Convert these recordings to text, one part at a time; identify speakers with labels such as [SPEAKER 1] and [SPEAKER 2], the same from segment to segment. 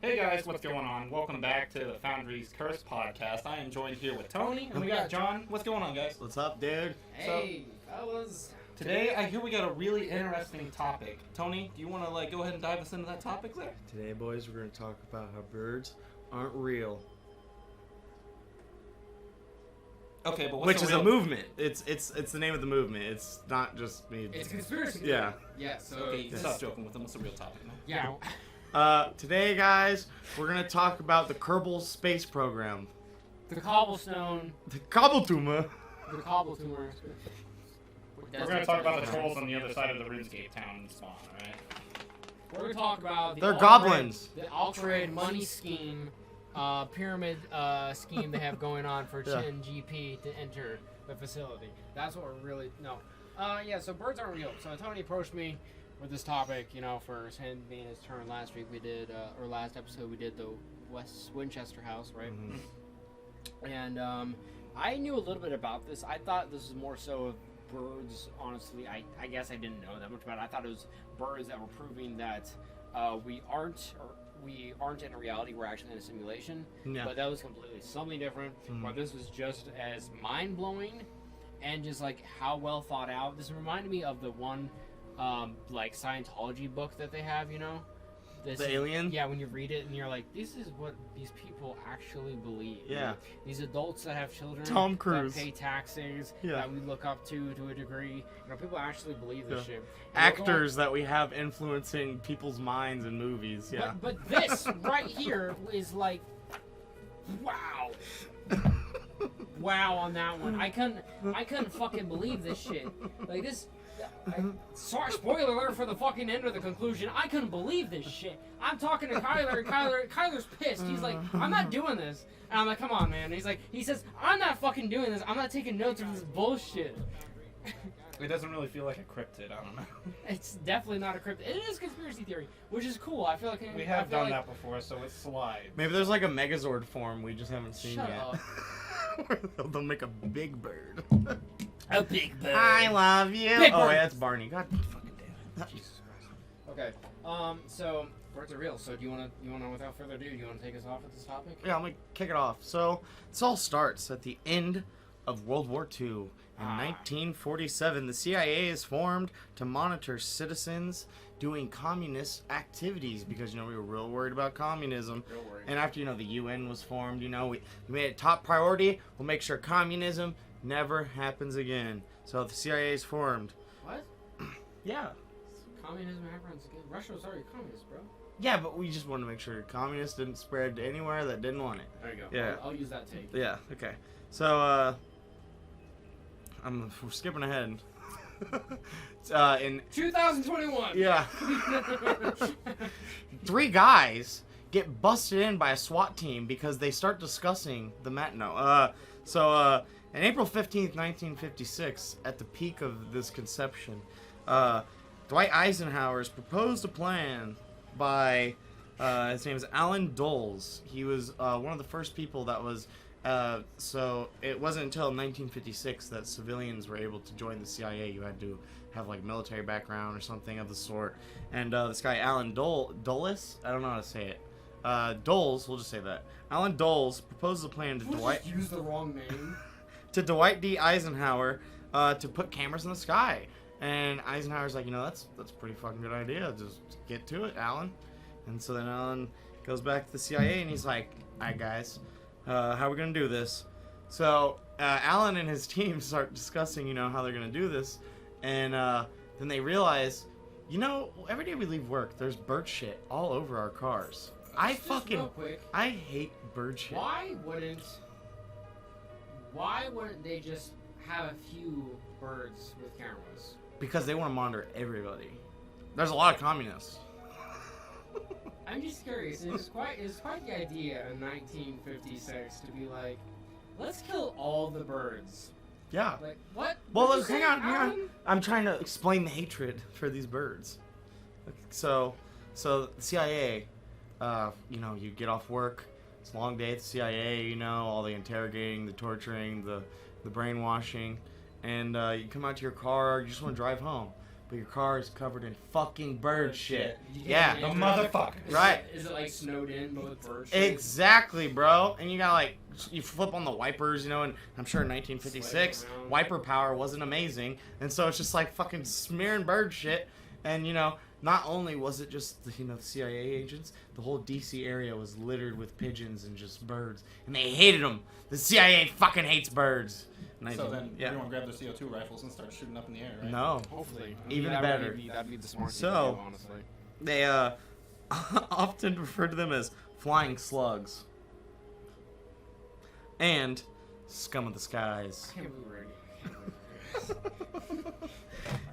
[SPEAKER 1] Hey guys, what's going on? Welcome back to the Foundry's Curse podcast. I am joined here with Tony, and we got John. What's going on, guys?
[SPEAKER 2] What's up, dude?
[SPEAKER 3] Hey, fellas.
[SPEAKER 1] Today, I hear we got a really interesting topic. Tony, do you want to go ahead and dive us into that topic there?
[SPEAKER 2] Today, boys, we're going to talk about how birds aren't real.
[SPEAKER 1] Okay, but what's
[SPEAKER 2] Which
[SPEAKER 1] the
[SPEAKER 2] is
[SPEAKER 1] real...
[SPEAKER 2] a movement. It's the name of the movement. It's not just me.
[SPEAKER 3] It's a conspiracy.
[SPEAKER 2] Yeah.
[SPEAKER 3] Yeah. So
[SPEAKER 1] Okay, you can stop joking with them. What's the real topic now?
[SPEAKER 3] yeah.
[SPEAKER 2] Today, guys, we're going to talk about the Kerbal Space Program.
[SPEAKER 3] The cobblestone.
[SPEAKER 2] The Cobbletuma.
[SPEAKER 3] The cobblestone.
[SPEAKER 1] We're going to talk about the trolls on the other side of the RuneScape town and spawn, alright?
[SPEAKER 3] We're going to talk about the
[SPEAKER 2] They're goblins.
[SPEAKER 3] The Altered money scheme, pyramid scheme they have going on for Chin GP to enter the facility. That's what we're really yeah. So birds aren't real. So Tony approached me with this topic, for him being his turn. Last week we did, or last episode we did the West Winchester House, right? Mm-hmm. And I knew a little bit about this. I thought this was more so of birds. Honestly, I guess I didn't know that much about it. I thought it was birds that were proving that we aren't in reality. We're actually in a simulation. Yeah. But that was completely something different. Mm-hmm. Or this was just as mind blowing and just like how well thought out. This reminded me of the one Scientology book that they have,
[SPEAKER 2] The Alien?
[SPEAKER 3] Yeah, when you read it and you're like, this is what these people actually believe.
[SPEAKER 2] Yeah.
[SPEAKER 3] These adults that have children.
[SPEAKER 2] Tom Cruise.
[SPEAKER 3] That pay taxes.
[SPEAKER 2] Yeah.
[SPEAKER 3] That we look up to a degree. People actually believe this shit. And
[SPEAKER 2] actors that we have influencing people's minds in movies. Yeah.
[SPEAKER 3] But this right here is like, wow. Wow on that one. I couldn't fucking believe this shit. Like this. Sorry, spoiler alert for the fucking end of the conclusion. I couldn't believe this shit. I'm talking to Kyler, and Kyler's pissed. He's like, I'm not doing this. And I'm like, come on, man. And he says, I'm not fucking doing this. I'm not taking notes of this bullshit.
[SPEAKER 1] It doesn't really feel like a cryptid, I don't know.
[SPEAKER 3] It's definitely not a cryptid. It is conspiracy theory, which is cool. I feel like
[SPEAKER 1] we have done that before, so it slides.
[SPEAKER 2] Maybe there's like a Megazord form we just haven't seen
[SPEAKER 3] Shut
[SPEAKER 2] yet.
[SPEAKER 3] up.
[SPEAKER 2] They'll make a big bird.
[SPEAKER 3] A big bird.
[SPEAKER 2] I love you.
[SPEAKER 3] Big
[SPEAKER 2] oh,
[SPEAKER 3] bird.
[SPEAKER 2] wait, that's Barney. God fucking damn it.
[SPEAKER 3] Jesus Christ. Okay. So birds are real. So do you wanna without further ado, do you wanna take us off with this topic?
[SPEAKER 2] Yeah, I'm gonna kick it off. So this all starts at the end of World War II. In 1947, the CIA is formed to monitor citizens doing communist activities because, we were real worried about communism.
[SPEAKER 3] Real worried.
[SPEAKER 2] And after, the UN was formed, we made it top priority. We'll make sure communism never happens again. So the CIA is formed.
[SPEAKER 3] What?
[SPEAKER 2] Yeah.
[SPEAKER 3] Communism happens again. Russia was already communist, bro.
[SPEAKER 2] Yeah, but we just wanted to make sure communists didn't spread to anywhere that didn't want it.
[SPEAKER 3] There you go.
[SPEAKER 2] Yeah.
[SPEAKER 3] I'll use that take.
[SPEAKER 2] Yeah, okay. So, we're skipping ahead. In
[SPEAKER 3] 2021.
[SPEAKER 2] Yeah. 3 guys get busted in by a SWAT team because they start discussing the in April 15th, 1956, at the peak of this conception, Dwight Eisenhower's proposed a plan by, his name is Alan Dulles. He was one of the first people that was, so it wasn't until 1956 that civilians were able to join the CIA. You had to have military background or something of the sort. And this guy, Alan Dulles, I don't know how to say it. Dulles, we'll just say that. Alan Dulles proposed a plan to Dwight...
[SPEAKER 3] Just use the wrong name.
[SPEAKER 2] to Dwight D. Eisenhower to put cameras in the sky. And Eisenhower's like, that's a pretty fucking good idea. Just get to it, Alan. And so then Alan goes back to the CIA and he's like, all right, guys, how are we going to do this? So Alan and his team start discussing, how they're going to do this. And then they realize, every day we leave work, there's bird shit all over our cars. I hate bird shit.
[SPEAKER 3] Why wouldn't they just have a few birds with cameras?
[SPEAKER 2] Because they want to monitor everybody. There's a lot of communists.
[SPEAKER 3] I'm just curious. It's quite the idea in 1956 to be like, let's kill all the birds.
[SPEAKER 2] Yeah.
[SPEAKER 3] Like, what?
[SPEAKER 2] Well, hang on. I'm trying to explain the hatred for these birds. So the CIA, you get off work. It's a long day at the CIA, all the interrogating, the torturing, the brainwashing. And you come out to your car, you just want to drive home. but your car is covered in fucking bird shit.
[SPEAKER 3] Yeah,
[SPEAKER 1] The motherfucker.
[SPEAKER 2] Right.
[SPEAKER 3] Is it like snowed in with bird shit?
[SPEAKER 2] Exactly, bro. And you got like, you flip on the wipers, you know, and I'm sure in 1956,
[SPEAKER 3] Sway around.
[SPEAKER 2] wiper power wasn't amazing. And so it's just like fucking smearing bird shit. And, you know, not only was it just, you know, the CIA agents, the whole DC area was littered with pigeons and just birds. And they hated them. The CIA fucking hates birds. And
[SPEAKER 1] So then
[SPEAKER 2] yeah.
[SPEAKER 1] everyone grabbed their CO2 rifles and started shooting up in the air, right?
[SPEAKER 2] No.
[SPEAKER 3] Hopefully.
[SPEAKER 2] Even
[SPEAKER 3] that
[SPEAKER 2] better.
[SPEAKER 3] Would be, that'd be the smart thing
[SPEAKER 2] So-
[SPEAKER 3] to do, honestly.
[SPEAKER 2] They often refer to them as flying slugs. And scum of the skies.
[SPEAKER 3] I can't believe we're ready.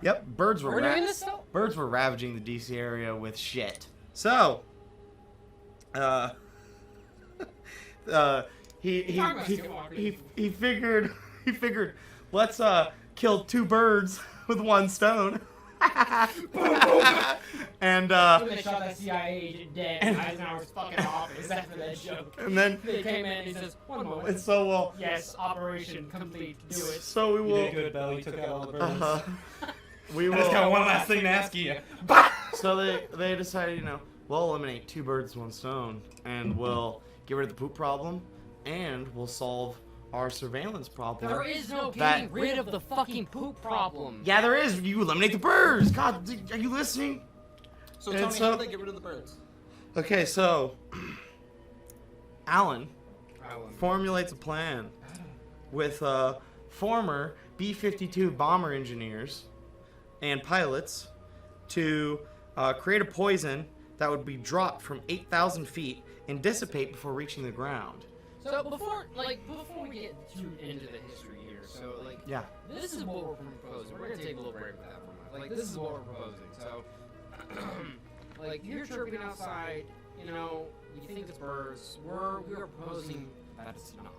[SPEAKER 2] Yep, birds were
[SPEAKER 3] We're doing this still?
[SPEAKER 2] birds were ravaging the DC area with shit. So, he figured let's kill 2 birds with 1 stone. And
[SPEAKER 3] They shot that CIA agent dead in Eisenhower's fucking office after that joke.
[SPEAKER 2] and then
[SPEAKER 3] They came in and he says, one moment.
[SPEAKER 2] and so we'll
[SPEAKER 3] Yes, operation complete. Do it.
[SPEAKER 2] so we
[SPEAKER 1] You
[SPEAKER 2] will
[SPEAKER 1] did good, Bill. You took out all the birds.
[SPEAKER 2] we
[SPEAKER 1] I just got
[SPEAKER 2] will
[SPEAKER 1] one last thing to ask you.
[SPEAKER 2] so they decided, you know, we'll eliminate 2 birds with 1 stone, and we'll get rid of the poop problem, and we'll solve our surveillance problem.
[SPEAKER 3] There is no
[SPEAKER 2] That-
[SPEAKER 3] getting rid of the fucking poop problem.
[SPEAKER 2] Yeah, there is. You eliminate the birds. God, are you listening?
[SPEAKER 1] So,
[SPEAKER 2] And
[SPEAKER 1] Tony,
[SPEAKER 2] so-
[SPEAKER 1] how did they get rid of the birds?
[SPEAKER 2] Okay, so Alan
[SPEAKER 3] Alan.
[SPEAKER 2] formulates a plan with former B-52 bomber engineers and pilots to create a poison that would be dropped from 8,000 feet and dissipate before reaching the ground.
[SPEAKER 3] So before we get too into the history here, so like
[SPEAKER 2] Yeah.
[SPEAKER 3] this is what we're proposing. We're gonna take a little break with that for a minute. Like this is what we're proposing. So like you're chirping outside, you know, you think it's birds. We are proposing that it's not.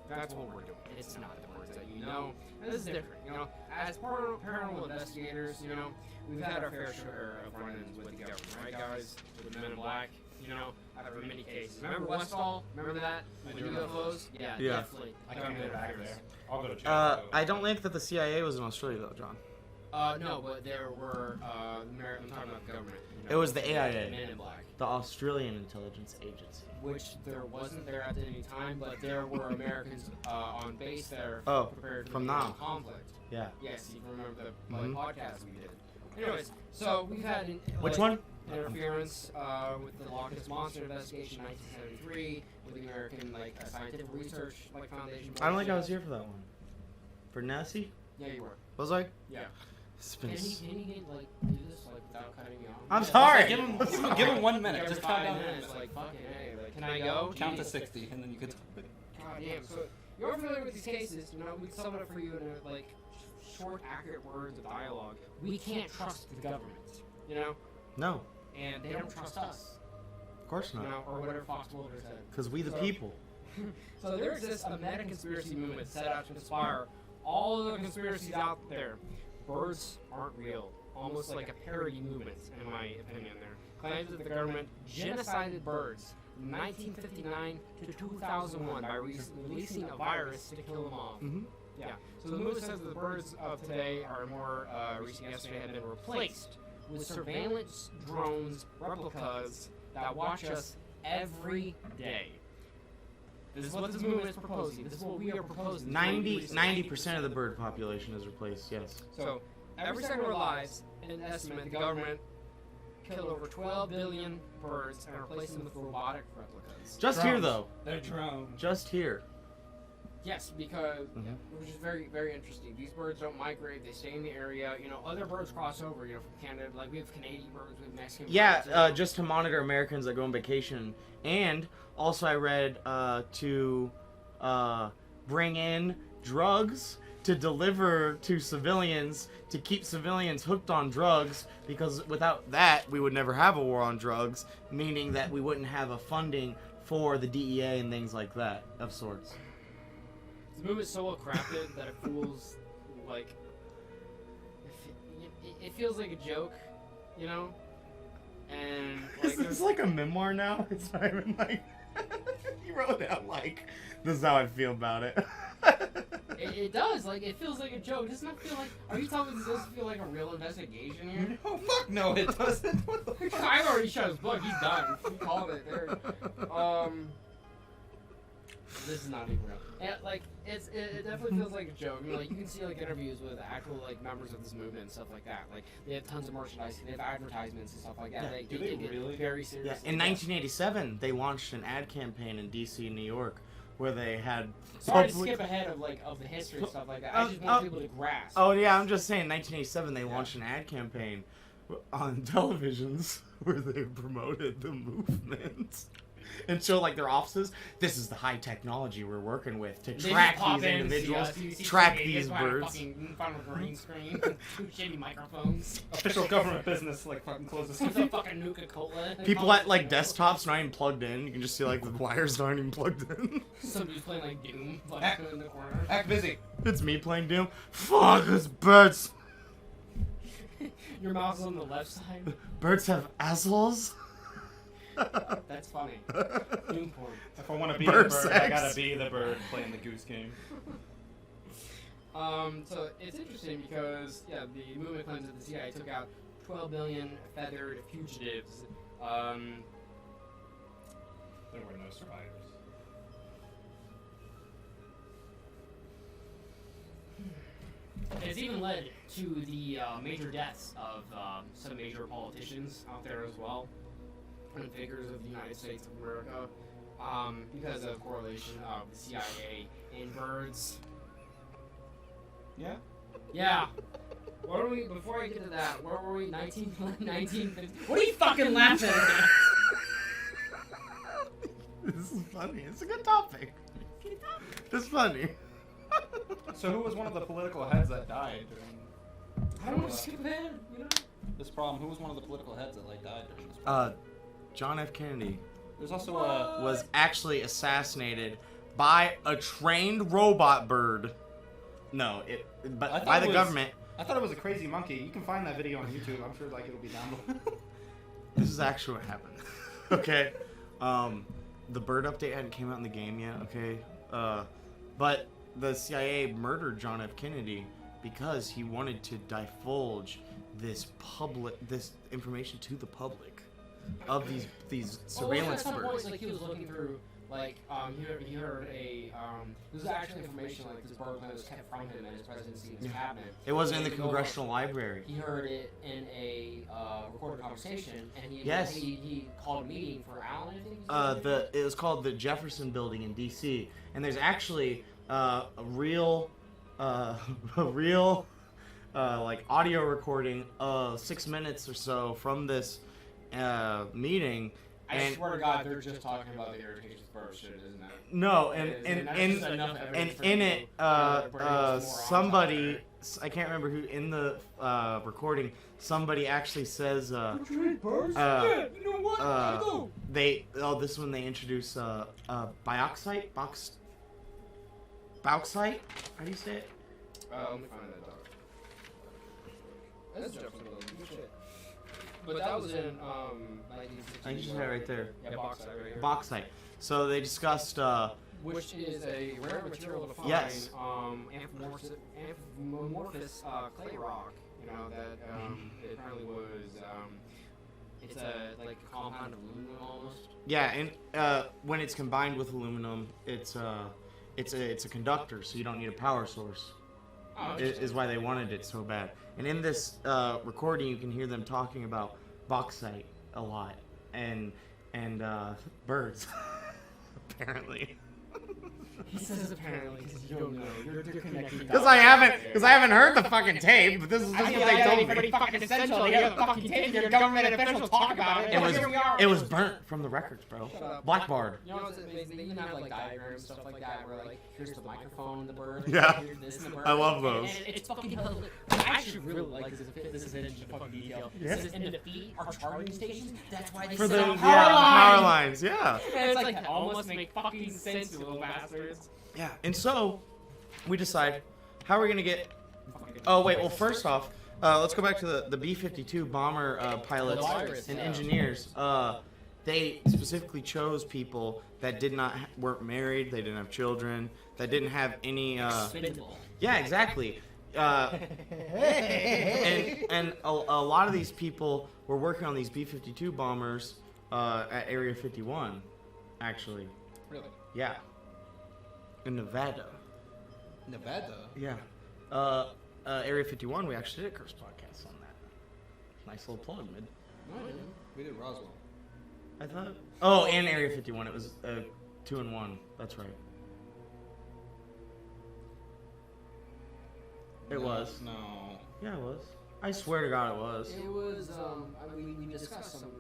[SPEAKER 3] That's what we're doing. It's not the birds that you know. And this is different, you know. As paranormal investigators, you know, we've had our fair share of run-ins with the government, right, guys? With Men in Black, you know, out of many cases. Remember Westall? Remember that? With
[SPEAKER 1] do
[SPEAKER 3] UFOs? Yeah,
[SPEAKER 2] Yeah.
[SPEAKER 3] definitely.
[SPEAKER 1] I can't get back there. I'll go to jail.
[SPEAKER 2] I don't think that the CIA was in Australia though, John.
[SPEAKER 3] No, but there were I'm talking about the government. You know,
[SPEAKER 2] It was the AIA.
[SPEAKER 3] Men in Black,
[SPEAKER 2] The Australian Intelligence Agency.
[SPEAKER 3] which there wasn't there at any time, but there were Americans on base there
[SPEAKER 2] Oh,
[SPEAKER 3] prepared for
[SPEAKER 2] from
[SPEAKER 3] the
[SPEAKER 2] Nam.
[SPEAKER 3] conflict.
[SPEAKER 2] Yeah.
[SPEAKER 3] Yes, you remember the
[SPEAKER 2] Mhm.
[SPEAKER 3] podcast we did. Anyways, so we've had
[SPEAKER 2] Which one?
[SPEAKER 3] interference with the Loch Ness Monster investigation in 1973 with the American scientific research foundation.
[SPEAKER 2] I don't think I was here for that one. For Nessie?
[SPEAKER 3] Yeah, you were.
[SPEAKER 2] Was I?
[SPEAKER 3] Yeah.
[SPEAKER 2] It's been
[SPEAKER 3] Can
[SPEAKER 2] s-
[SPEAKER 3] he do this without cutting me off?
[SPEAKER 2] I'm sorry.
[SPEAKER 1] Give him 1 minute.
[SPEAKER 3] Every
[SPEAKER 1] Just calm
[SPEAKER 3] 5
[SPEAKER 1] down.
[SPEAKER 3] minutes, fucking hey, can I go?
[SPEAKER 1] Count to 60, and then you could.
[SPEAKER 3] God damn. So you're familiar with these cases, you know? We sum it up for you in short, accurate words of dialogue. We can't trust the government, you know,
[SPEAKER 2] No,
[SPEAKER 3] and they don't trust us,
[SPEAKER 2] of course
[SPEAKER 3] you
[SPEAKER 2] not.
[SPEAKER 3] know, or whatever Fox Mulder said.
[SPEAKER 2] Because we the
[SPEAKER 3] So-
[SPEAKER 2] people.
[SPEAKER 3] So there exists a meta conspiracy movement set out to inspire all of the conspiracies out there. Birds aren't real. Almost like a parody movement, in my opinion. There claims that the government genocided birds from 1959 to 2001 by releasing a virus to kill them off.
[SPEAKER 2] Mm-hmm.
[SPEAKER 3] Yeah. So the movement says that the birds of today are more recent yesterday have been replaced with surveillance drones replicas that watch us every day. This is what this movement is proposing. This is what we are proposing.
[SPEAKER 2] 90% of the bird population is replaced, yes.
[SPEAKER 3] So every second of our lives, in an estimate, the government killed over 12 billion birds and replaced them with robotic replicas.
[SPEAKER 2] Just here,
[SPEAKER 1] Drones.
[SPEAKER 2] though.
[SPEAKER 1] They're drones.
[SPEAKER 2] Just here.
[SPEAKER 3] Yes, because
[SPEAKER 2] Mhm.
[SPEAKER 3] which is very, very interesting. These birds don't migrate; they stay in the area. You know, other birds cross over. You know, from Canada, like we have Canadian birds, we have Mexican birds.
[SPEAKER 2] Yeah, just to monitor Americans that go on vacation. And also I read to bring in drugs to deliver to civilians to keep civilians hooked on drugs, because without that we would never have a war on drugs, meaning that we wouldn't have a funding for the DEA and things like that of sorts.
[SPEAKER 3] The movie is so well crafted that it feels like it feels like a joke, you know. And like,
[SPEAKER 2] It's like a memoir now. It's not even like you wrote down like this is how I feel about it.
[SPEAKER 3] It does. Like, it feels like a joke. Doesn't it feel like... Are you telling me this doesn't feel like a real investigation here?
[SPEAKER 1] Oh, fuck no, it doesn't. What the fuck?
[SPEAKER 3] I've already shut his book. He's done. He called it there. This is not even real. And, like, it definitely feels like a joke. I mean, like, you can see, like, interviews with actual, like, members of this movement and stuff like that. Like, they have tons of merchandise. They have advertisements and stuff like that.
[SPEAKER 2] Yeah.
[SPEAKER 3] They
[SPEAKER 1] Do they
[SPEAKER 3] take
[SPEAKER 1] really?
[SPEAKER 3] it very seriously.
[SPEAKER 2] Yeah, in 1987, they launched an ad campaign in D.C. and New York where they had...
[SPEAKER 3] Sorry to skip ahead of, like, of the history and stuff like that. I just want people to grasp.
[SPEAKER 2] Oh, yeah, I'm just saying, in 1987, they launched an ad campaign on televisions where they promoted the movement. And show like their offices. This is the high technology we're working with to track these individuals, track these birds.
[SPEAKER 3] Fucking green screen, two shitty microphones.
[SPEAKER 1] Official government business, like fucking closes.
[SPEAKER 3] With a fucking Nuka-Cola.
[SPEAKER 2] People at like desktops not even plugged in. You can just see like the wires aren't even plugged in.
[SPEAKER 3] Somebody's playing like Doom, like in the corner.
[SPEAKER 1] Act busy.
[SPEAKER 2] It's me playing Doom. Fuck, it's birds.
[SPEAKER 3] Your mouse is on the left side.
[SPEAKER 2] Birds have assholes.
[SPEAKER 3] That's funny. Doom porn.
[SPEAKER 1] If I want to be
[SPEAKER 2] Bird
[SPEAKER 1] the bird,
[SPEAKER 2] sex.
[SPEAKER 1] I gotta be the bird playing the goose game.
[SPEAKER 3] So it's interesting because the movement claims that the CIA took out 12 million feathered fugitives.
[SPEAKER 1] There were no survivors.
[SPEAKER 3] It's even led to the major deaths of some major politicians out there as well, and figures of the United States of America, because of correlation of the CIA and birds.
[SPEAKER 1] Yeah.
[SPEAKER 3] Yeah. What are we? Before I get to that, where were we? 1950. What are you fucking laughing at?
[SPEAKER 2] This is funny. It's a good topic. It's funny.
[SPEAKER 1] So who was one of the political heads that died during
[SPEAKER 3] I don't want to skip ahead. You know.
[SPEAKER 1] this problem? Who was one of the political heads that like died during this problem?
[SPEAKER 2] John F. Kennedy
[SPEAKER 1] There's also a
[SPEAKER 2] was actually assassinated by a trained robot bird. No,
[SPEAKER 1] I
[SPEAKER 2] but
[SPEAKER 1] thought
[SPEAKER 2] by
[SPEAKER 1] it
[SPEAKER 2] the
[SPEAKER 1] was-
[SPEAKER 2] government.
[SPEAKER 1] I thought it was a crazy monkey. You can find that video on YouTube. I'm sure like it'll be down below.
[SPEAKER 2] This is actually what happened. Okay, the bird update hadn't came out in the game yet. Okay, but the CIA murdered John F. Kennedy because he wanted to divulge this information to the public of these surveillance
[SPEAKER 3] at some
[SPEAKER 2] birds.
[SPEAKER 3] point, like he was looking through, like he heard a this is actually information like this bird was kept from him and his presidency and his cabinet.
[SPEAKER 2] It wasn't in the
[SPEAKER 3] He go
[SPEAKER 2] congressional library.
[SPEAKER 3] He heard it in a recorded conversation, and
[SPEAKER 2] Yes.
[SPEAKER 3] he called a meeting for Allen. I think.
[SPEAKER 2] It was called the Jefferson Building in D.C. And there's actually a real like audio recording of 6 minutes or so from this meeting.
[SPEAKER 3] I
[SPEAKER 2] And
[SPEAKER 3] swear to God, they're just talking about the irritations of bird shit, isn't it?
[SPEAKER 2] no,
[SPEAKER 3] And that's
[SPEAKER 2] and
[SPEAKER 3] just enough evidence
[SPEAKER 2] and
[SPEAKER 3] for
[SPEAKER 2] in
[SPEAKER 3] me
[SPEAKER 2] it,
[SPEAKER 3] to bring us more
[SPEAKER 2] somebody, I can't remember who in the recording, somebody actually says,
[SPEAKER 3] birds? You know what?
[SPEAKER 2] this is when they introduce Bauxite? Bauxite? How do you say it?
[SPEAKER 3] Let me find that dog. That's Jefferson Building. Good shit. But that was in 1960s.
[SPEAKER 2] I just have it right there.
[SPEAKER 3] Yeah, bauxite right here.
[SPEAKER 2] Bauxite. So they discussed,
[SPEAKER 3] Which is a rare material to find.
[SPEAKER 2] Yes.
[SPEAKER 3] Amorphous clay rock. You know that it apparently was. It's a like a compound of aluminum almost.
[SPEAKER 2] yeah, and when it's combined with aluminum, it's a conductor, so you don't need a power source.
[SPEAKER 3] Oh,
[SPEAKER 2] Is why they wanted it so bad. And in this recording, you can hear them talking about bauxite a lot and birds, apparently.
[SPEAKER 3] He says apparently because you don't know. You're connecting.
[SPEAKER 2] Because I haven't heard the fucking tape. But this is just what they told me.
[SPEAKER 3] Pretty fucking essential. You have the fucking tape. Your government officials talk about it.
[SPEAKER 2] It was burnt from the records, bro.
[SPEAKER 3] Shut up.
[SPEAKER 2] Blackbarred.
[SPEAKER 3] You know what's amazing? They even have like diagrams and stuff like that where like here's the microphone, the bird.
[SPEAKER 2] Yeah.
[SPEAKER 3] Here's this and the bird.
[SPEAKER 2] I love those.
[SPEAKER 3] And it's fucking hilarious. I actually really like this is in fucking detail.
[SPEAKER 2] Yeah.
[SPEAKER 3] This is in the feet are charging stations. That's why they
[SPEAKER 2] For
[SPEAKER 3] set
[SPEAKER 2] the
[SPEAKER 3] up
[SPEAKER 2] power lines, yeah.
[SPEAKER 3] And it's like that almost make fucking sense, you little bastards.
[SPEAKER 2] Yeah. And so we decide how are we gonna get. Oh wait. Well, first off, let's go back to the B-52 bomber pilots
[SPEAKER 3] The virus,
[SPEAKER 2] and
[SPEAKER 3] yeah.
[SPEAKER 2] engineers. they specifically chose people that weren't married, they didn't have children, that didn't have any.
[SPEAKER 4] Expendable.
[SPEAKER 2] Yeah, exactly. And a lot of these people were working on these B-52 bombers at Area 51, actually.
[SPEAKER 1] Really?
[SPEAKER 2] Yeah. In Nevada.
[SPEAKER 1] Nevada?
[SPEAKER 2] Yeah. Area 51, we actually did a Curse podcast on that. Nice little plug, mid.
[SPEAKER 4] No, I didn't.
[SPEAKER 1] We did Roswell.
[SPEAKER 2] I thought. Oh, and Area 51. It was 2 and 1. That's right. It was.
[SPEAKER 1] No.
[SPEAKER 2] Yeah, it was. I swear to God, it was.
[SPEAKER 3] It was, I mean, we discussed some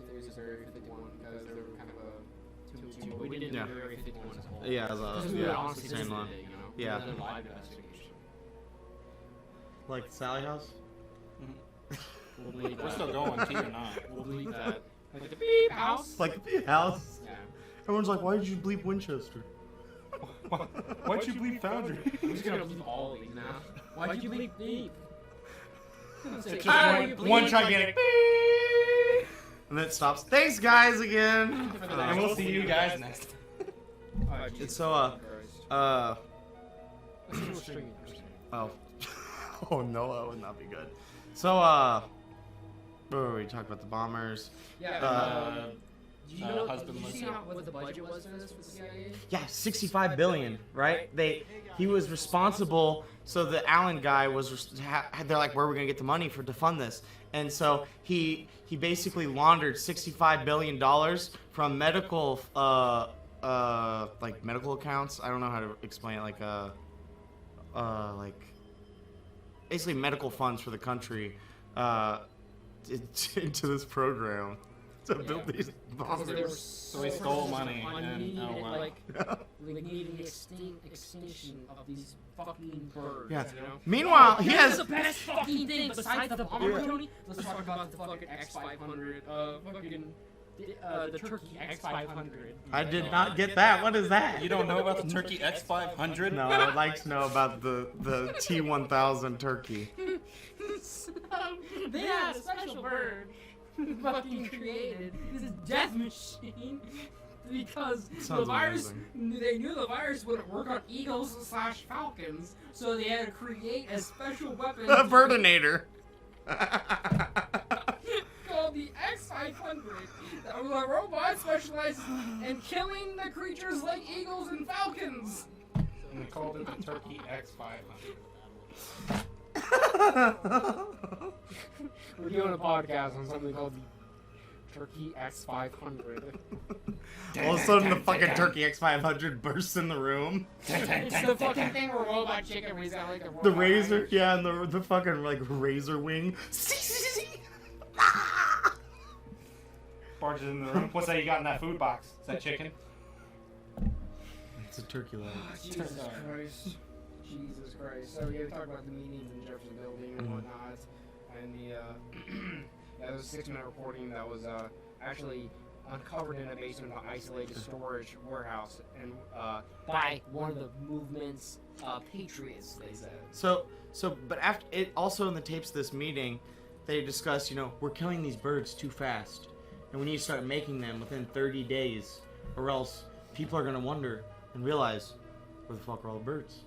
[SPEAKER 3] theories of Area 51 because they were kind of a 2 and 2, but we didn't
[SPEAKER 2] Yeah.
[SPEAKER 3] do Area 51 as a whole.
[SPEAKER 2] Yeah, as
[SPEAKER 3] Because
[SPEAKER 2] a
[SPEAKER 3] we would honestly
[SPEAKER 2] same
[SPEAKER 3] visited
[SPEAKER 2] line.
[SPEAKER 3] it, you know?
[SPEAKER 2] Yeah.
[SPEAKER 3] We did a live investigation.
[SPEAKER 2] Like Sally House.
[SPEAKER 3] We'll believe
[SPEAKER 1] We're
[SPEAKER 3] that.
[SPEAKER 1] still going, T or not.
[SPEAKER 3] We'll believe that. Like the beep house.
[SPEAKER 2] Like the house.
[SPEAKER 3] Yeah.
[SPEAKER 2] Everyone's like, why did you bleep Winchester?
[SPEAKER 1] Why'd you bleep Foundry?
[SPEAKER 3] I'm just gonna bleep all of these now. Why'd you bleep beep?
[SPEAKER 1] It's
[SPEAKER 3] Ah,
[SPEAKER 1] just one gigantic
[SPEAKER 2] And then it stops. Thanks, guys, again.
[SPEAKER 1] and we'll see you guys next.
[SPEAKER 2] It's so oh oh no, that would not be good. So where were we talking about the bombers?
[SPEAKER 3] Yeah. Do you know?
[SPEAKER 1] husband
[SPEAKER 3] Did you
[SPEAKER 1] was-
[SPEAKER 3] see what the budget was for this for the CIA?
[SPEAKER 2] Yeah, 65 billion, right? He was responsible. So the Allen guy was. They're like, where are we gonna get the money to fund this? And so he basically laundered 65 billion dollars from medical like medical accounts. I don't know how to explain it. Like basically medical funds for the country into this program to build these bombers.
[SPEAKER 1] So he stole money and
[SPEAKER 3] needing extinction of these fucking birds.
[SPEAKER 2] Yeah.
[SPEAKER 3] You know?
[SPEAKER 2] Meanwhile, he
[SPEAKER 3] This
[SPEAKER 2] has
[SPEAKER 3] is the best fucking thing besides the bomber, Tony. Let's talk about the fucking X500. The Turkey X500.
[SPEAKER 2] I did not get that. What is that?
[SPEAKER 1] You don't know about the Turkey X500?
[SPEAKER 2] No, I'd like to know about the T1000 turkey.
[SPEAKER 3] They had a special bird fucking created this death machine because the
[SPEAKER 2] Sounds
[SPEAKER 3] virus, they knew the virus wouldn't work on eagles/falcons, so they had to create a special weapon
[SPEAKER 2] A birdinator.
[SPEAKER 3] called the X500. That was a robot specialized in killing the creatures like eagles and falcons.
[SPEAKER 1] And they called it the Turkey X500.
[SPEAKER 3] We're doing a podcast on something called the Turkey X500.
[SPEAKER 2] All of a sudden, the fucking Turkey X500 bursts in the room.
[SPEAKER 3] It's the fucking thing where Robot Chicken, where he's got like
[SPEAKER 2] The razor, yeah, and the fucking like razor wing.
[SPEAKER 1] Barges in the room. What's that you got in that food box? Is that chicken?
[SPEAKER 2] It's a turkey leg.
[SPEAKER 3] Jesus Christ. Jesus Christ. So yeah, we talked about the meetings in the Jefferson Building and whatnot, and the yeah, there was a 6-minute reporting that was actually uncovered in a basement of an isolated storage warehouse, and by one of the movement's patriots, they said.
[SPEAKER 2] But after it, also in the tapes of this meeting, they discussed, we're killing these birds too fast, and we need to start making them within 30 days, or else people are gonna wonder and realize where the fuck are all the birds.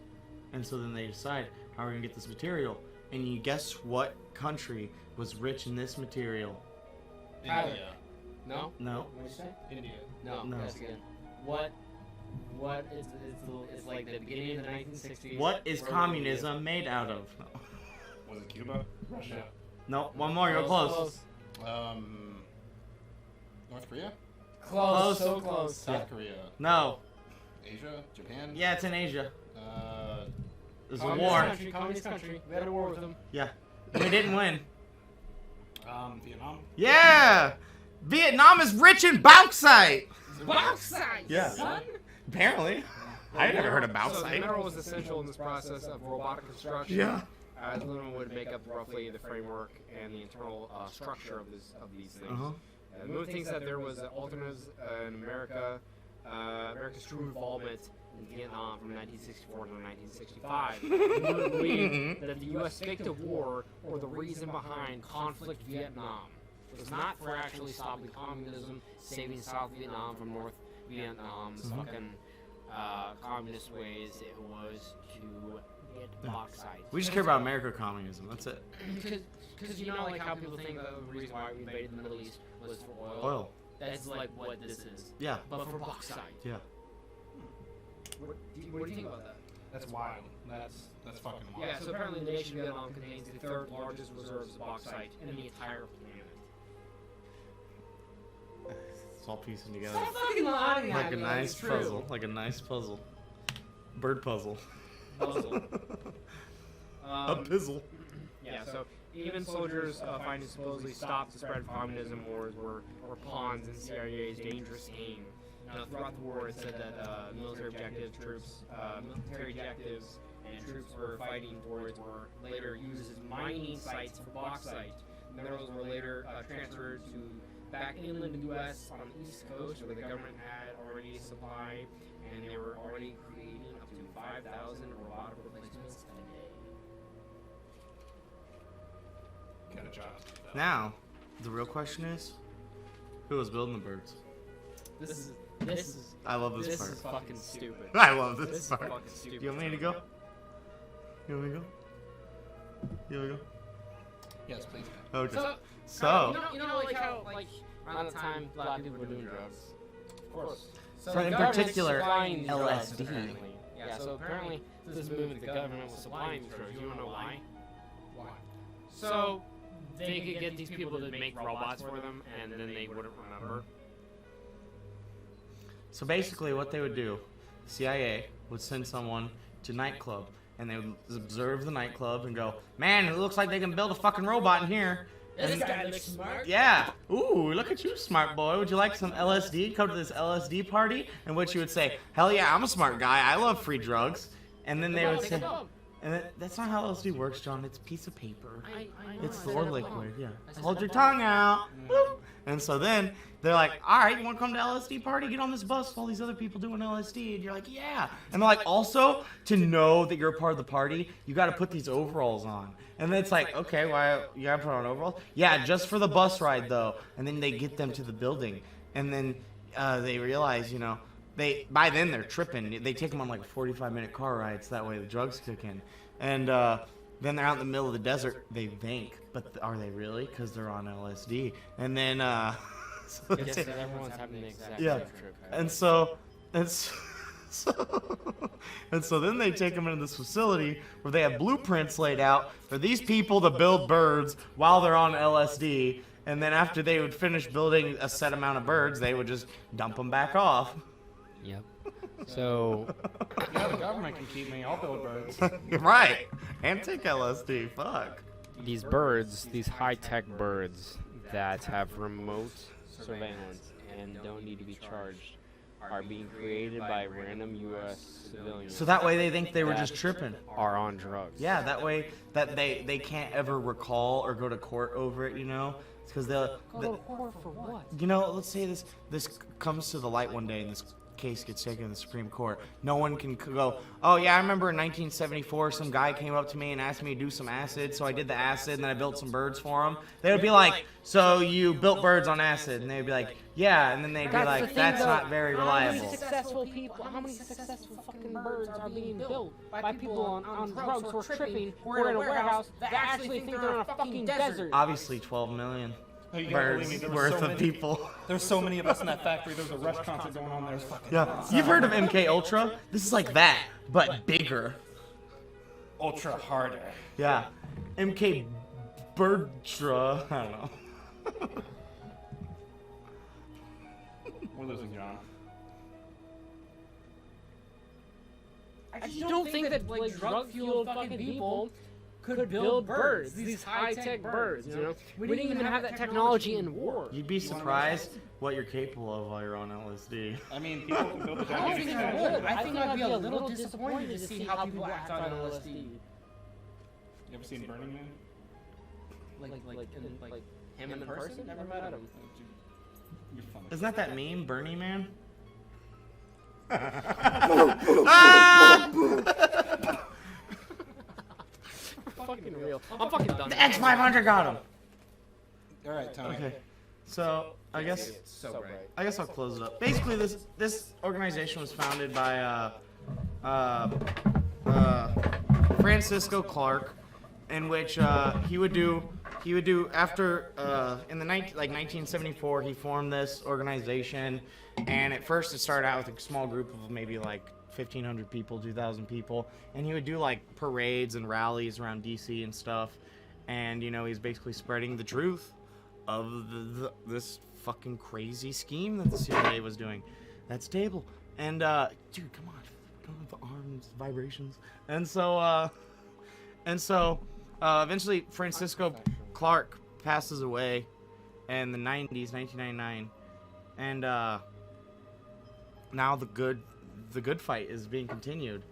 [SPEAKER 2] And so then they decide, how are we gonna get this material? And you guess what country was rich in this material?
[SPEAKER 1] India.
[SPEAKER 3] No?
[SPEAKER 2] No.
[SPEAKER 3] What did you say?
[SPEAKER 1] India.
[SPEAKER 3] No.
[SPEAKER 2] No.
[SPEAKER 3] Guess again. What is like the beginning of the 1960s?
[SPEAKER 2] What is communism made out of? No.
[SPEAKER 1] Was it Cuba? Russia.
[SPEAKER 2] No, one more, you're close.
[SPEAKER 1] North Korea?
[SPEAKER 3] Close, so close.
[SPEAKER 1] South Korea.
[SPEAKER 2] No.
[SPEAKER 1] Asia? Japan?
[SPEAKER 2] Yeah, it's in Asia. There's a
[SPEAKER 3] Communist
[SPEAKER 2] war.
[SPEAKER 3] country, communist country. We had a war with them.
[SPEAKER 2] Yeah. We didn't win.
[SPEAKER 1] Vietnam?
[SPEAKER 2] Yeah! Vietnam is rich in bauxite!
[SPEAKER 3] Bauxite,
[SPEAKER 2] Yeah.
[SPEAKER 3] son!
[SPEAKER 2] Apparently. I never heard of
[SPEAKER 3] So the
[SPEAKER 2] bauxite.
[SPEAKER 3] mineral was essential in this process of robotic construction.
[SPEAKER 2] Yeah.
[SPEAKER 3] Aluminum would make up roughly the framework and the internal structure of these things.
[SPEAKER 2] Uh-huh.
[SPEAKER 3] Moon thinks that there was alternatives in America, America's true involvement in Vietnam from 1964 to 1965. Moon believed that the U.S. faked a war or the reason behind conflict Vietnam. was not for actually stopping communism, saving South Vietnam from North Vietnam's fucking communist ways. It was to get bauxite.
[SPEAKER 2] We just care about America communism. That's it.
[SPEAKER 3] Because you know, like how people think the reason why we invaded the Middle East was for oil.
[SPEAKER 2] Oil.
[SPEAKER 3] That's like what this is.
[SPEAKER 2] Yeah.
[SPEAKER 3] But for bauxite.
[SPEAKER 2] Yeah.
[SPEAKER 3] What do you think about that?
[SPEAKER 1] That's wild. That's fucking wild.
[SPEAKER 3] Yeah, so apparently the nation of Vietnam contains the third largest reserves of bauxite in the entire planet.
[SPEAKER 2] It's all piecing together.
[SPEAKER 3] Stop fucking lying
[SPEAKER 2] Like
[SPEAKER 3] at
[SPEAKER 2] a
[SPEAKER 3] me,
[SPEAKER 2] nice
[SPEAKER 3] it's true.
[SPEAKER 2] puzzle. Like a nice puzzle. Bird puzzle.
[SPEAKER 3] Puzzle.
[SPEAKER 2] A pizzle.
[SPEAKER 3] Yeah, so even soldiers fighting supposedly stop the spread of communism wars were pawns in CIA's dangerous game. Throughout the war, it said that military objectives and troops were fighting towards were later used as mining sites for bauxite. Minerals were later transferred to back inland the U.S. on the East Coast, where the government had already supplied, and they were already creating up to 5,000 robotic replacements a day.
[SPEAKER 1] Got a job.
[SPEAKER 2] Now, the real question is, who was building the birds?
[SPEAKER 3] This is
[SPEAKER 2] I love this
[SPEAKER 3] this
[SPEAKER 2] part.
[SPEAKER 3] is fucking stupid.
[SPEAKER 2] I love
[SPEAKER 3] This
[SPEAKER 2] this
[SPEAKER 3] is
[SPEAKER 2] part.
[SPEAKER 3] fucking stupid.
[SPEAKER 2] You want me to go? You want me to go? You want me to go?
[SPEAKER 1] Yes, please.
[SPEAKER 2] Okay.
[SPEAKER 3] So you know, like how like around the time black people were doing drugs.
[SPEAKER 1] Of course.
[SPEAKER 3] So
[SPEAKER 2] For
[SPEAKER 3] the
[SPEAKER 2] in
[SPEAKER 3] government's
[SPEAKER 2] particular,
[SPEAKER 3] supplying these drugs,
[SPEAKER 2] LSD.
[SPEAKER 3] apparently. Yeah, so apparently this movement, the government was supplying these drugs. You wanna know why?
[SPEAKER 1] Why?
[SPEAKER 3] So they could get these people to make robots for them, and then they wouldn't remember.
[SPEAKER 2] So basically, what they would do, CIA would send someone to nightclub, and they would observe the nightclub and go, "Man, it looks like they can build a fucking robot in here."
[SPEAKER 3] This guy looks smart.
[SPEAKER 2] Yeah. Ooh, look at you, smart boy. Would you like some LSD? Come to this LSD party, in which you would say, "Hell yeah, I'm a smart guy. I love free drugs." And then they would say, and that's not how LSD works, John. It's a piece of paper. It's the liquid. Yeah. Hold your tongue out. Boop. And so then they're like, "All right, you want to come to LSD party? Get on this bus with all these other people doing LSD." And you're like, "Yeah." And they're like, "Also, to know that you're a part of the party, you got to put these overalls on." And then it's like, "Okay, why you got to put on overalls?" "Yeah, just for the bus ride, though." And then they get them to the building, and then they realize, you know, by then they're tripping. They take them on like a 45-minute car ride, so that way the drugs kick in. And then they're out in the middle of the desert. They think, but are they really? Because they're on LSD. And then, so
[SPEAKER 3] Yes, everyone's having the exact
[SPEAKER 2] yeah.
[SPEAKER 3] same trip.
[SPEAKER 2] And so then they take them into this facility where they have blueprints laid out for these people to build birds while they're on LSD. And then after they would finish building a set amount of birds, they would just dump them back off.
[SPEAKER 3] Yep. So
[SPEAKER 1] Yeah, the government can keep me. I'll build birds.
[SPEAKER 2] Right. And take LSD. Fuck.
[SPEAKER 4] These birds, these high-tech birds that have remote surveillance and don't need to be charged, are being created by random U.S. civilians.
[SPEAKER 2] So that way they think they were just tripping.
[SPEAKER 4] are on drugs.
[SPEAKER 2] Yeah, that way that they can't ever recall or go to court over it, you know? Because they'll...
[SPEAKER 4] Go to court for what?
[SPEAKER 2] You know, let's say this comes to the light one day and this case gets taken to the Supreme Court. No one can go, "Oh yeah, I remember in 1974 some guy came up to me and asked me to do some acid, so I did the acid and then I built some birds for him." They would be like, "So you built birds on acid?" And they'd be like, "Yeah," and then they'd be like, "That's not very reliable."
[SPEAKER 4] How many successful fucking birds are being built by people on drugs who are tripping, who are in a warehouse that actually think they're in a fucking desert?
[SPEAKER 2] Obviously 12 million
[SPEAKER 1] Oh, you gotta
[SPEAKER 2] birds
[SPEAKER 1] believe me, there
[SPEAKER 2] worth
[SPEAKER 1] were so
[SPEAKER 2] of
[SPEAKER 1] many-
[SPEAKER 2] people.
[SPEAKER 1] There's so many of us in that factory. There's a rush concert going on there. It's fucking
[SPEAKER 2] Yeah, you've heard of MK Ultra? This is like that, but bigger.
[SPEAKER 1] ultra harder.
[SPEAKER 2] Yeah, MK Birdra. I don't know.
[SPEAKER 1] We're losing John.
[SPEAKER 3] I just don't think that like drug-fueled fucking people could build birds, these high-tech birds. You know, we didn't even have that technology in war.
[SPEAKER 2] You'd be surprised what you're capable of while you're on LSD.
[SPEAKER 1] I mean, people can build a
[SPEAKER 3] I don't
[SPEAKER 1] giant
[SPEAKER 3] think I would. I think I'd be a little disappointed to see how people act on LSD.
[SPEAKER 1] You ever seen Burning Man?
[SPEAKER 3] Like him in person? Never met him.
[SPEAKER 1] You're funny.
[SPEAKER 2] Isn't that meme, Bernie Man?
[SPEAKER 3] Fucking real. I'm fucking done.
[SPEAKER 2] The X500 got him.
[SPEAKER 1] All right, Tony.
[SPEAKER 2] Okay. So I guess
[SPEAKER 3] It's so bright.
[SPEAKER 2] I guess I'll close it up. Basically, this organization was founded by Francisco Clark, in which he would do after in the 1974 he formed this organization, and at first it started out with a small group of maybe like 1,500 people, 2,000 people, and he would do like parades and rallies around DC and stuff, and he's basically spreading the truth of this fucking crazy scheme that the CIA was doing. That's stable. And dude, come on, the arms vibrations. And so eventually Francisco Clark passes away in the 90s, 1999, and now the good fight is being continued.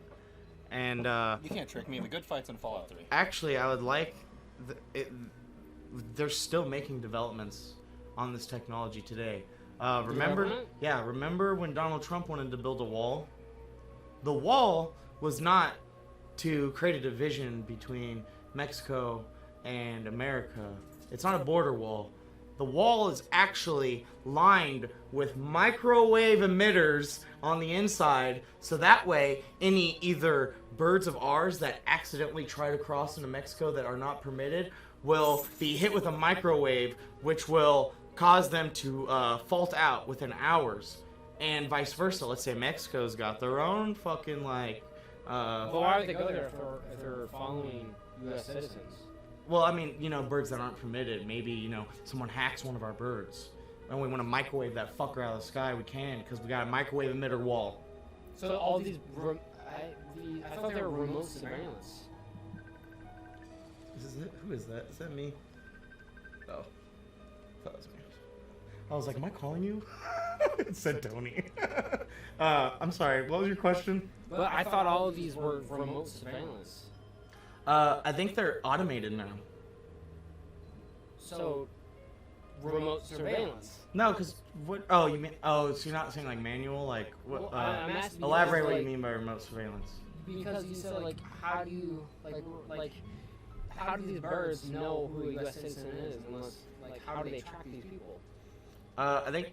[SPEAKER 2] And
[SPEAKER 1] You can't trick me. The good fight's in Fallout 3.
[SPEAKER 2] actually, I would like they're still making developments on this technology today. Remember when Donald Trump wanted to build a wall? The wall was not to create a division between Mexico and America. It's not a border wall. The wall is actually lined with microwave emitters on the inside, so that way any either birds of ours that accidentally try to cross into Mexico that are not permitted will be hit with a microwave, which will cause them to fault out within hours, and vice versa. Let's say Mexico's got their own fucking
[SPEAKER 4] But why would they go there if they're following U.S. citizens?
[SPEAKER 2] well, I mean, birds that aren't permitted. Maybe, someone hacks one of our birds, and we want to microwave that fucker out of the sky. We can, because we got a microwave emitter wall.
[SPEAKER 4] So all these, I thought they were remote surveillance.
[SPEAKER 2] Who is that? Is that me? Oh. That was me. I was like, am I calling you? It said Tony. I'm sorry, what was your question?
[SPEAKER 4] But I thought all of these were remote surveillance.
[SPEAKER 2] I think they're automated now.
[SPEAKER 4] So, remote surveillance.
[SPEAKER 2] No, because what? Oh, you mean? Oh, so you're not saying like manual? Like what?
[SPEAKER 4] Well, I'm asking
[SPEAKER 2] elaborate
[SPEAKER 4] because,
[SPEAKER 2] what you mean by remote surveillance.
[SPEAKER 4] Because you said how do you how do these birds know who a U.S. citizen is unless how do they track these people?
[SPEAKER 2] I think.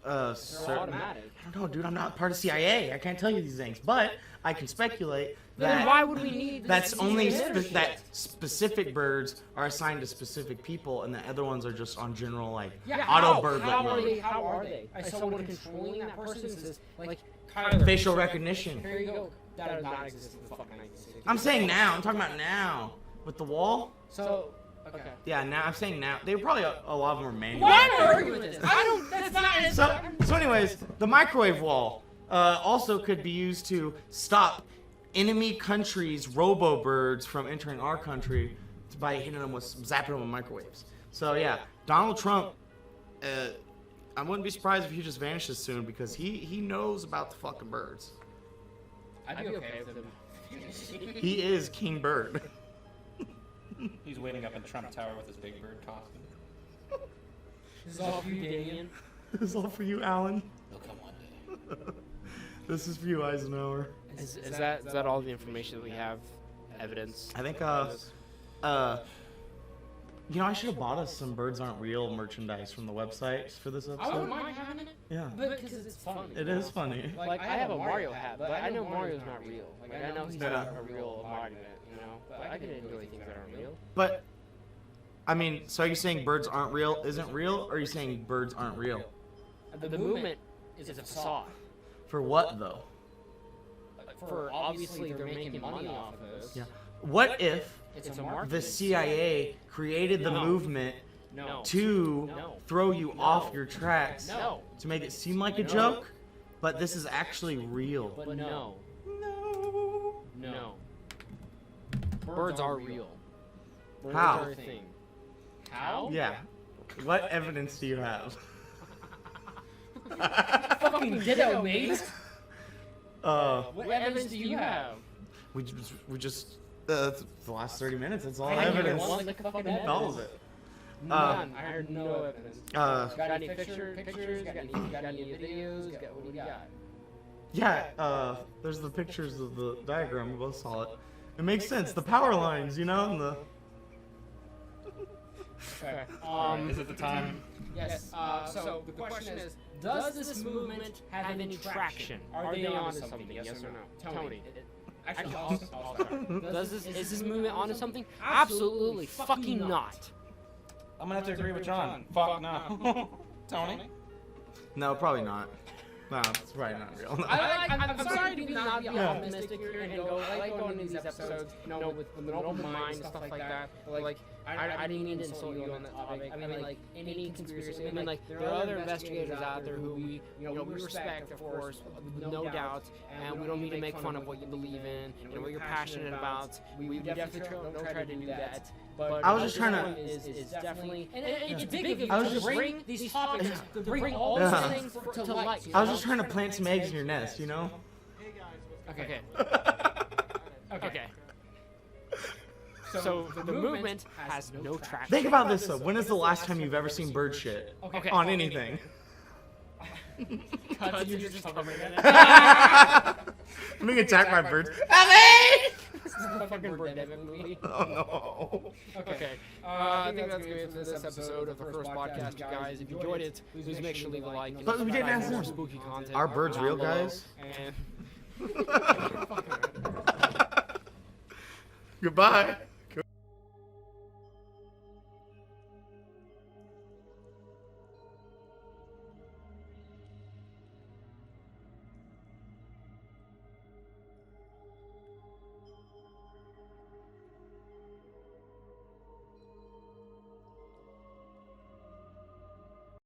[SPEAKER 4] They're automatic.
[SPEAKER 2] I don't know, dude. I'm not part of CIA. I can't tell you these things, but I can speculate
[SPEAKER 4] Then
[SPEAKER 2] that
[SPEAKER 4] why would we need
[SPEAKER 2] that's
[SPEAKER 4] this
[SPEAKER 2] only
[SPEAKER 4] leadership?
[SPEAKER 2] that specific birds are assigned to specific people, and the other ones are just on general auto birdlet mode.
[SPEAKER 4] How are they? Is someone controlling that person? Says Kyler,
[SPEAKER 2] Facial recognition.
[SPEAKER 4] Here you go. That does not exist in the fucking 1960s.
[SPEAKER 2] I'm saying now. I'm talking about now with the wall.
[SPEAKER 4] So. Okay.
[SPEAKER 2] Yeah, now I'm saying now. They probably a lot of them are manual.
[SPEAKER 4] Why am I arguing with this? I don't. That's not.
[SPEAKER 2] So anyways, the microwave wall also could be used to stop enemy countries' robo-birds from entering our country by hitting them with, zapping them with microwaves. So yeah, Donald Trump, I wouldn't be surprised if he just vanishes soon because he knows about the fucking birds.
[SPEAKER 3] I'd be okay with him.
[SPEAKER 2] He is King Bird.
[SPEAKER 1] He's waiting up in Trump Tower with his big bird costume.
[SPEAKER 3] This is all for you, Damien.
[SPEAKER 2] This is all for you, Alan.
[SPEAKER 1] He'll come one day.
[SPEAKER 2] This is for you, Eisenhower.
[SPEAKER 4] Is that all the information that we have? Evidence?
[SPEAKER 2] I think I should have bought us some Birds Aren't Real merchandise from the website for this
[SPEAKER 3] I wouldn't
[SPEAKER 2] episode.
[SPEAKER 3] mind having it,
[SPEAKER 2] Yeah,
[SPEAKER 3] but because it's funny.
[SPEAKER 2] it is funny.
[SPEAKER 4] Like I have a Mario hat, but I know Mario's not real. Like I know he's
[SPEAKER 2] Yeah.
[SPEAKER 4] not a real embodiment, But I can enjoy things that aren't real.
[SPEAKER 2] But I mean, so are you saying birds aren't real isn't real, or are you saying birds aren't real?
[SPEAKER 4] The movement is a facade.
[SPEAKER 2] For what though?
[SPEAKER 4] For obviously they're making money off of this.
[SPEAKER 2] Yeah. What if
[SPEAKER 4] It's a marketing.
[SPEAKER 2] the CIA created the movement
[SPEAKER 4] No.
[SPEAKER 2] to
[SPEAKER 4] No.
[SPEAKER 2] throw you off your tracks
[SPEAKER 4] No.
[SPEAKER 2] to make it seem like a
[SPEAKER 4] No.
[SPEAKER 2] joke, but this is actually real?
[SPEAKER 4] But no.
[SPEAKER 2] No.
[SPEAKER 4] No. Birds are real. Birds
[SPEAKER 2] How?
[SPEAKER 4] are a thing. How?
[SPEAKER 2] Yeah. What evidence do you have?
[SPEAKER 3] Fucking ditto, mate.
[SPEAKER 4] What evidence do you have?
[SPEAKER 2] We just the last 30 minutes. That's all
[SPEAKER 3] I didn't hear
[SPEAKER 2] evidence.
[SPEAKER 3] one lick of fucking evidence.
[SPEAKER 2] All of it.
[SPEAKER 4] None. I heard no evidence.
[SPEAKER 2] Uh,
[SPEAKER 4] Got any pictures? Got any videos? What do you got?
[SPEAKER 2] Yeah. There's the pictures of the diagram. We both saw it. It makes sense. The power lines, and the.
[SPEAKER 3] Okay.
[SPEAKER 1] Is it the time?
[SPEAKER 3] Yes. So the question is, does this movement have any traction? Are they onto something? Yes or no? Tony. Actually, I'll start.
[SPEAKER 4] Is this movement onto something? Absolutely fucking not.
[SPEAKER 1] I'm gonna have to agree with John. Fuck no. Tony?
[SPEAKER 2] No, probably not. No, it's probably not real. No.
[SPEAKER 3] I'm sorry to not be optimistic here and go. I like going into these episodes, with an open mind and stuff like that. Like, I didn't mean to insult you on that topic. I mean, like, any conspiracy. I mean, like, there are other investigators out there who we respect, of course, with no doubt, and we don't need to make fun of what you believe in and what you're passionate about. We definitely don't try to do that. But
[SPEAKER 2] I was just trying to.
[SPEAKER 3] Is definitely, and it's big of you
[SPEAKER 2] I was
[SPEAKER 3] to
[SPEAKER 2] just
[SPEAKER 3] bring these topics, to bring all these things to light.
[SPEAKER 2] I was just trying to plant some eggs in your nest, you know?
[SPEAKER 3] Okay. Okay. So the movement has no traction.
[SPEAKER 2] Think about this though. When is the last time you've ever seen bird shit on anything?
[SPEAKER 3] Cuts, you're just covering it.
[SPEAKER 2] I'm being attacked by birds.
[SPEAKER 3] This is the fucking Birdemic movie.
[SPEAKER 2] Oh no.
[SPEAKER 3] Okay. I think that's going to be it for this episode of the first podcast, you guys. If you enjoyed it, please make sure to leave a like.
[SPEAKER 2] But we didn't ask
[SPEAKER 3] more
[SPEAKER 2] them.
[SPEAKER 3] spooky content.
[SPEAKER 2] Are birds real, guys?
[SPEAKER 3] And
[SPEAKER 2] Goodbye.